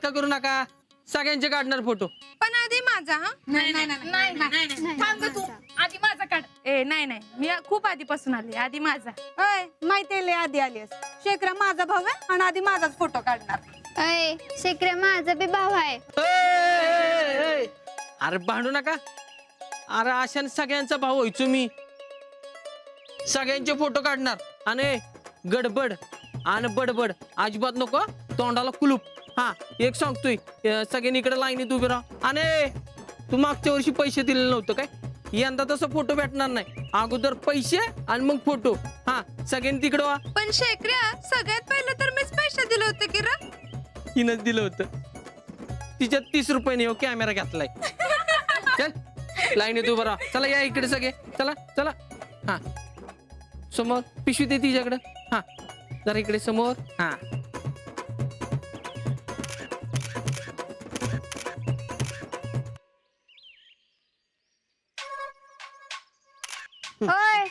का करू नका सगळ्यांचे काढणार फोटो पण आधी माझा. हा थांब तू आधी माझा काढ. ए नाही नाही मी खूप आधीपासून आली. आधी माझा. माहिती आधी आलीस. शेखरा माझा भाऊ आहे आणि आधी माझाच फोटो काढणार. अय शेखरा माझा बी भाऊ आहे. अरे भांडू नका. अरे अशा सगळ्यांचा भाऊ व्हायचो मी. सगळ्यांचे फोटो काढणार आणि गडबड आणि बडबड अजिबात नको. तोंडाला कुलूप. हा एक सांगतोय सगळ्यांनी इकडे लाईनीत उभे राहा. आणि तू मागच्या वर्षी पैसे दिलेले नव्हतं काय. यंदा तसं फोटो भेटणार नाही. अगोदर पैसे आणि मग फोटो. हा सगळ्यांनी तिकडे वा. पण शेखऱ्या सगळ्यात पहिलं तर मीच पैसे दिले होते की रा. हिनच दिलं होतं. तिच्यात 30 रुपयाने हो कॅमेरा घेतलाय. चल लाईनीत उभं राहा. चला या इकडे सगळे. चला चला. हा समोर पिशवी दे तिच्याकडं. हा जरा इकडे समोर. हा होय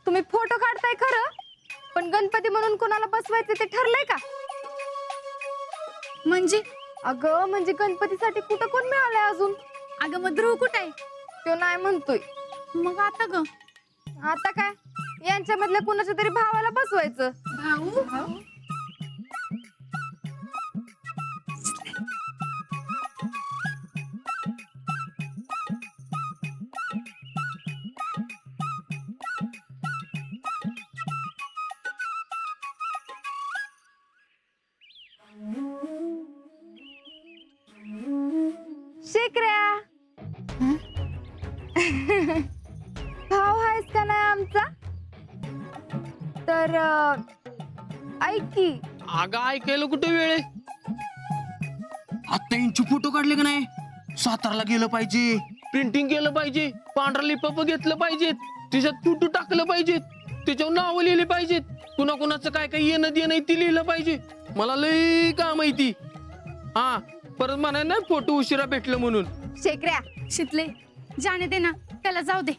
तुम्ही फोटो काढताय खरं पण गणपती म्हणून कोणाला बसवायचं ते ठरलंय का? म्हणजे अगं म्हणजे गणपतीसाठी कुठं कोण मिळालंय अजून? अगं मग ध्रुव कुठे आहे? तो नाही म्हणतोय. मग आता ग आता काय यांच्या मधल्या कुणाच्या तरी भावाला बसवायचं. भाऊ शेखऱ्या भाव आहेस का नाही आमचा? तर ऐक की. अगं ऐकायला कुठे वेळ आहे. आता यांचे फोटो काढले का नाही. सातारला गेलं पाहिजे. प्रिंटिंग केलं पाहिजे. पांढरा लिपाप घेतलं पाहिजेत. त्याच्यात फोटो टाकलं पाहिजेत. त्याच्यावर नावं लिहिली पाहिजेत. कुणाकुणाचं काय काय येणं देणं ते लिहिलं पाहिजे. मला लई का माहिती. हा परत म्हणाय ना फोटो उशिरा भेटलं म्हणून. शेखऱ्या शितले जाणे दे ना त्याला जाऊ दे.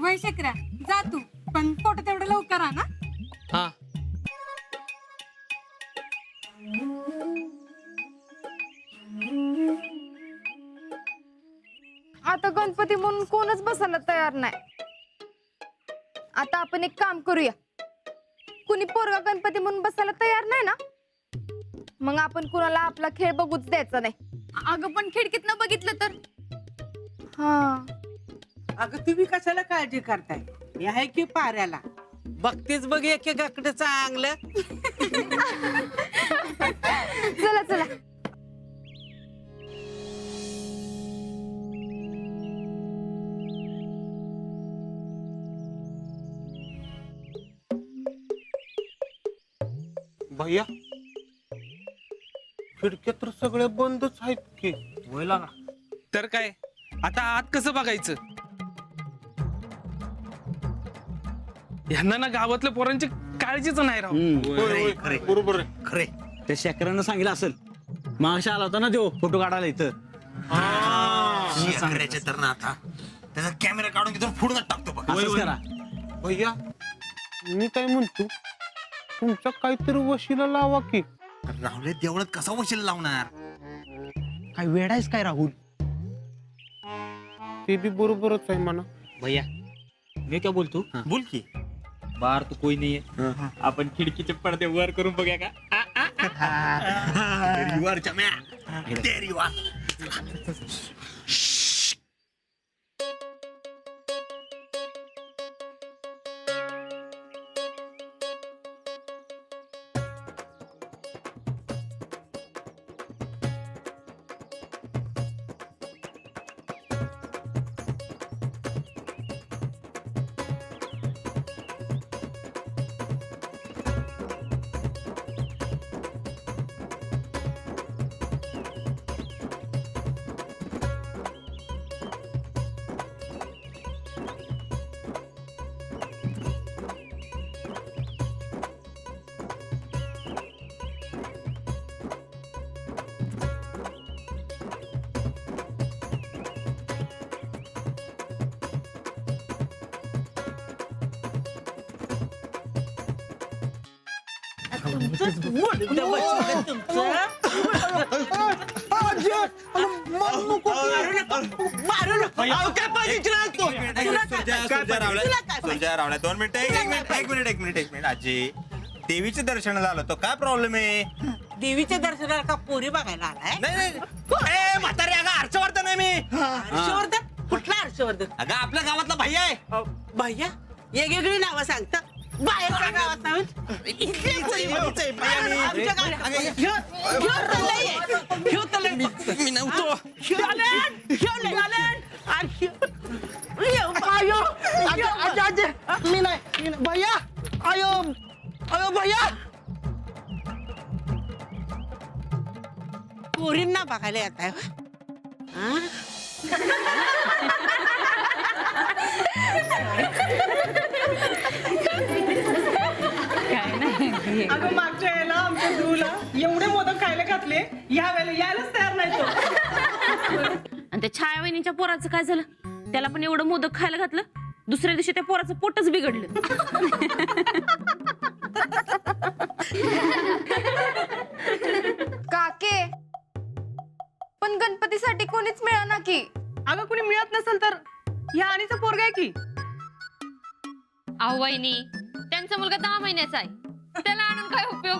वय शेखरा जा तू पण फोटो तेवढं लवकर आणा. हा आता गणपती म्हणून कोणच बसायला तयार नाही. आता आपण एक काम करूया. कुणी पोरगा गणपती म्हणून बसायला तयार नाही ना मग आपण कुणाला आपला खेळ बघूच द्यायचा नाही. अगं पण खिडकीतनं बघितलं तर. हा अगं तुम्ही कशाला काळजी करताय. मी आहे की पाऱ्याला. बघतेच बघ एकेकाकडे चांगलं. चला चला. भैया खिडक्या तर सगळ्या बंदच आहेत की. बोला ना. तर काय आता आत कसं बघायचं. यांना ना गावातल्या पोरांची काळजीच नाही राहू. बरोबर आहे. खरे त्या शेखरानं सांगितलं असेल. मागशा आला होता ना तो फोटो काढायला इथं. शेखराचे तर ना आता त्याचा कॅमेरा काढून घेतो फोडून टाकतो बघ. असंच करा. भैया मी काय म्हणतो तुमचा काहीतरी वशिला लावा की. राहुल देवळात कसा वशील लावणार. काय वेळ आहेस काय राहुल? ते बी बरोबरच आहे म्हणा. भैया मी काय बोलतो. बोल की. बाहर तो कोई नहीं है. आपण खिडकीचे पडदे वर करून बघूया का? तेरी वार चम्या. तेरी वार. मुडदं बसवलं तुमचं. मारू नको. सुरजा रावल्या 2 मिनिटं. एक मिनिट आजी देवीचे दर्शन झालं तो काय प्रॉब्लेम आहे? देवीच्या दर्शनाला का पोरी बघायला आलाय? नाही म्हातारी अगं हर्षवर्धन आहे मी. हर्षवर्धन? कुठला हर्षवर्धन? अगं आपल्या गावातला भैया आहे. भैया वेगवेगळी नावं सांगता. बाहेरच्या गावात नाव इथल्या पोरीमध्येच आहे भैया मी. आमच्या गावात ह्यो तर लय आहे. ह्यो तर लय. मी नव्हतो. ह्यो लय. आणि ह्यो मी नाही भैया आयो अयो भैया. पोरींना बघायला येत आहे. अगं मागच्या वेळेला आमच्या धूला एवढे मोदक खायला घातले, या वेळेला यायलाच तयार नाही तो. आणि त्या छाया वहिनीच्या पोराचं काय झालं? त्याला पण एवढं मोदक खायला घातलं, दुसऱ्या दिवशी त्या पोराचं पोटच बिघडलं. काके पण गणपतीसाठी कोणीच मिळाना की. अगं कुणी मिळत नसेल तर ह्या आणीचा पोरगा आहे की. अहो वहिनी, त्यांचा मुलगा 10 महिन्याचा आहे, त्याला आणून काय उपयोग?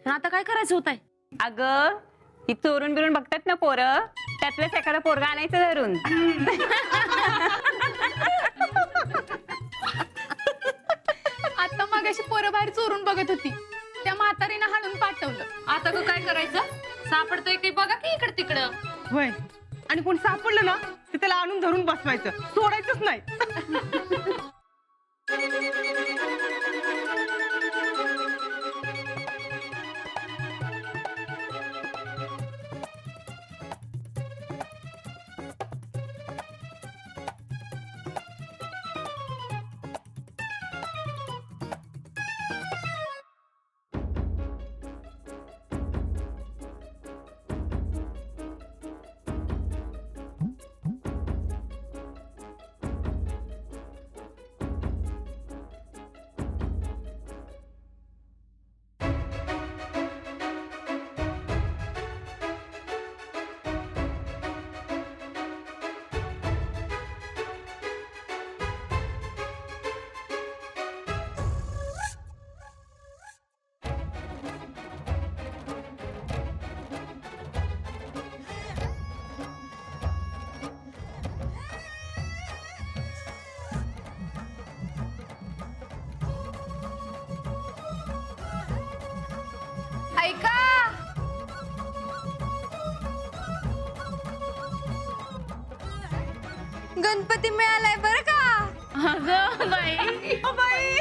पण आता काय करायचं होत आहे? अगं ही चोरून बिरून बघतात ना पोरं, त्यातलंच एखादा पोरगा आणायचं धरून. आता मगाशी पोरं बाहेर चोरून बघत होती, त्या म्हातारीनं हाणून पाठवलं. आता काय करायचं? सापडतंय काही बघा की इकडं तिकडं. वय आणि कोण सापडलं ना ते त्याला आणून धरून बसवायचं, सोडायचंच नाही. ऐका गणपती मिळालाय बरं का. अगं बाई, बाई